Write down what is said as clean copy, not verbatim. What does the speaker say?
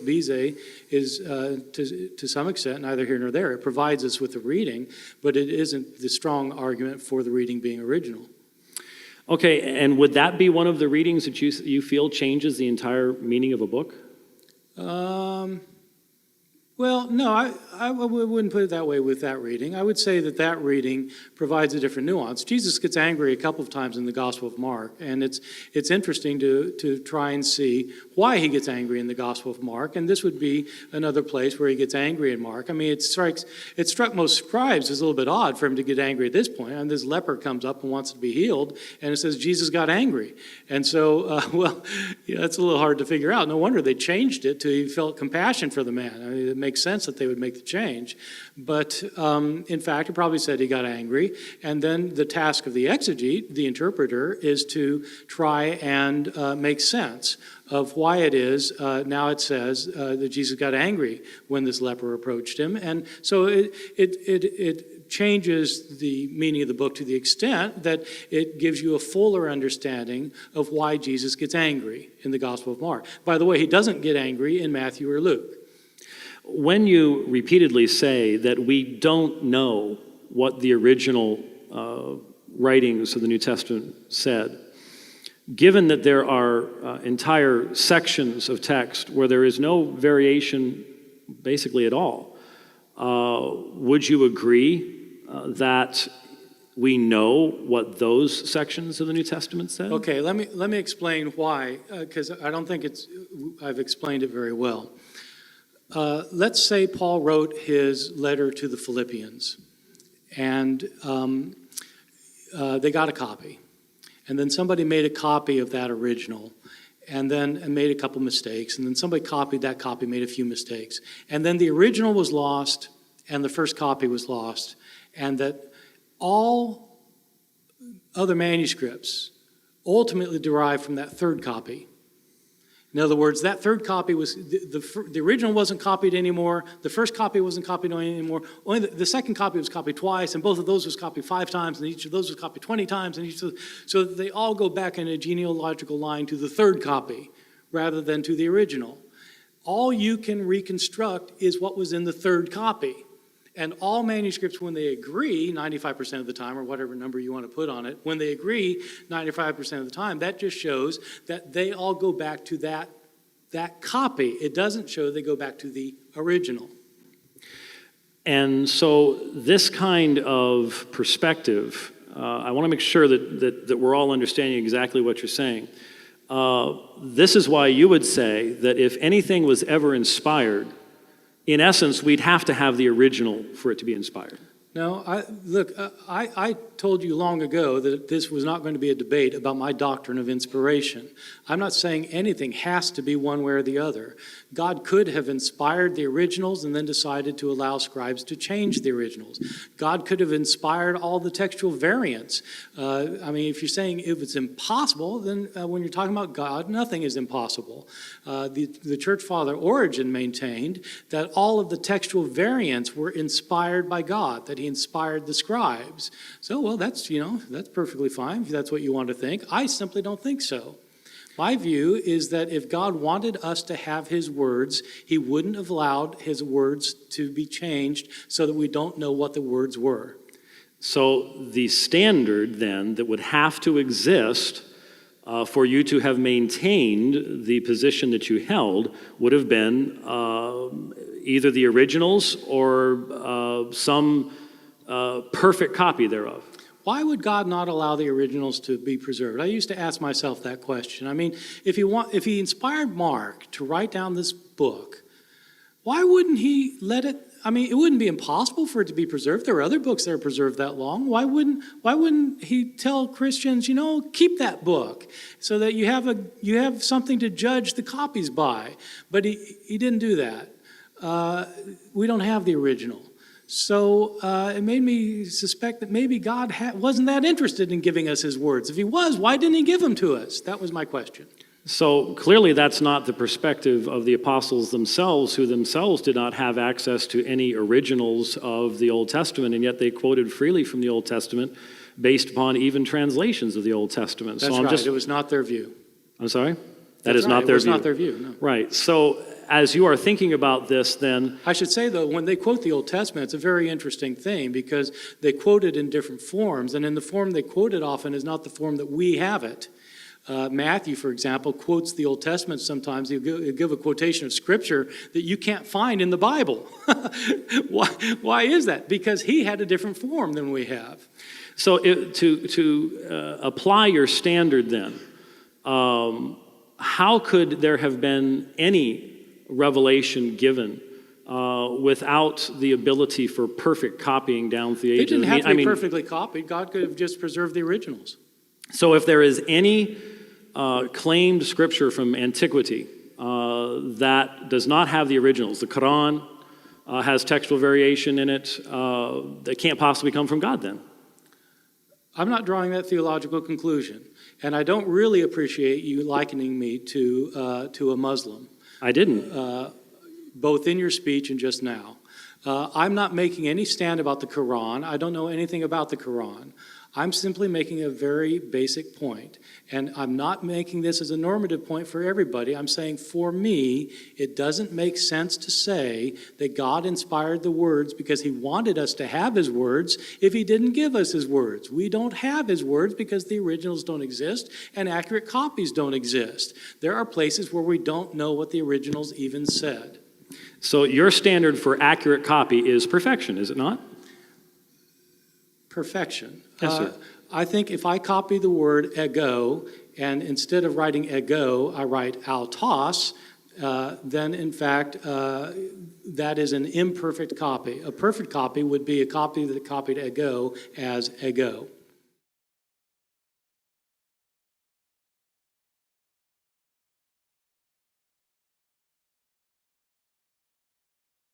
Bize is, to some extent, neither here nor there. It provides us with the reading, but it isn't the strong argument for the reading being original. Okay, and would that be one of the readings that you feel changes the entire meaning of a book? Well, no, I wouldn't put it that way with that reading. I would say that reading provides a different nuance. Jesus gets angry a couple of times in the Gospel of Mark, and it's interesting to try and see why he gets angry in the Gospel of Mark, and this would be another place where he gets angry in Mark. I mean, it struck most scribes as a little bit odd for him to get angry at this point, and this leper comes up and wants to be healed, and it says Jesus got angry. And so, that's a little hard to figure out. No wonder they changed it to he felt compassion for the man. I mean, it makes sense that they would make the change. But in fact, it probably said he got angry. And then the task of the exegete, the interpreter, is to try and make sense of why it is. Now it says that Jesus got angry when this leper approached him. And so it changes the meaning of the book to the extent that it gives you a fuller understanding of why Jesus gets angry in the Gospel of Mark. By the way, he doesn't get angry in Matthew or Luke. When you repeatedly say that we don't know what the original writings of the New Testament said, given that there are entire sections of text where there is no variation basically at all, would you agree that we know what those sections of the New Testament said? Okay, let me explain why, because I don't think I've explained it very well. Let's say Paul wrote his letter to the Philippians, and they got a copy. And then somebody made a copy of that original, and made a couple mistakes. And then somebody copied that copy, made a few mistakes. And then the original was lost, and the first copy was lost. And that all other manuscripts ultimately derive from that third copy. In other words, that third copy was, the original wasn't copied anymore, the first copy wasn't copied anymore, only the second copy was copied twice, and both of those was copied 5 times, and each of those was copied 20 times, so that they all go back in a genealogical line to the third copy, rather than to the original. All you can reconstruct is what was in the third copy. And all manuscripts, when they agree, 95% of the time, or whatever number you want to put on it, when they agree 95% of the time, that just shows that they all go back to that copy. It doesn't show they go back to the original. And so this kind of perspective, I want to make sure that we're all understanding exactly what you're saying. This is why you would say that if anything was ever inspired, in essence, we'd have to have the original for it to be inspired. No, I told you long ago that this was not going to be a debate about my doctrine of inspiration. I'm not saying anything has to be one way or the other. God could have inspired the originals and then decided to allow scribes to change the originals. God could have inspired all the textual variants. If you're saying if it's impossible, then when you're talking about God, nothing is impossible. The church father Origen maintained that all of the textual variants were inspired by God, that he inspired the scribes. So, well, that's perfectly fine if that's what you want to think. I simply don't think so. My view is that if God wanted us to have his words, he wouldn't have allowed his words to be changed so that we don't know what the words were. So the standard then that would have to exist for you to have maintained the position that you held would have been either the originals or some perfect copy thereof. Why would God not allow the originals to be preserved? I used to ask myself that question. I mean, if he inspired Mark to write down this book, why wouldn't he let it? I mean, it wouldn't be impossible for it to be preserved. There are other books that are preserved that long. Why wouldn't he tell Christians, keep that book so that you have something to judge the copies by? But he didn't do that. We don't have the original. So it made me suspect that maybe God wasn't that interested in giving us his words. If he was, why didn't he give them to us? That was my question. So clearly that's not the perspective of the apostles themselves, who themselves did not have access to any originals of the Old Testament, and yet they quoted freely from the Old Testament based upon even translations of the Old Testament. That's right. It was not their view. I'm sorry? That is not their view. It was not their view, no. Right. So as you are thinking about this, then, I should say, though, when they quote the Old Testament, it's a very interesting thing because they quote it in different forms, and in the form they quote it often is not the form that we have it. Matthew, for example, quotes the Old Testament sometimes. He'll give a quotation of Scripture that you can't find in the Bible. Why is that? Because he had a different form than we have. so to apply your standard then, how could there have been any revelation given without the ability for perfect copying down through the It ages? didn't have to be perfectly copied. God could have just preserved the originals. So if there is any claimed scripture from antiquity that does not have the originals, the Quran has textual variation in it, that can't possibly come from God then? I'm not drawing that theological conclusion, and I don't really appreciate you likening me to a Muslim, I didn't. both in your speech and just now. I'm not making any stand about the Quran. I don't know anything about the Quran. I'm simply making a very basic point, and I'm not making this as a normative point for everybody. I'm saying for me, it doesn't make sense to say that God inspired the words because he wanted us to have his words if he didn't give us his words. We don't have his words because the originals don't exist and accurate copies don't exist. There are places where we don't know what the originals even said. So your standard for accurate copy is perfection, is it not? Perfection. Yes, sir. I think if I copy the word ego, and instead of writing ego, I write autos, then in fact, that is an imperfect copy. A perfect copy would be a copy that copied ego as ego.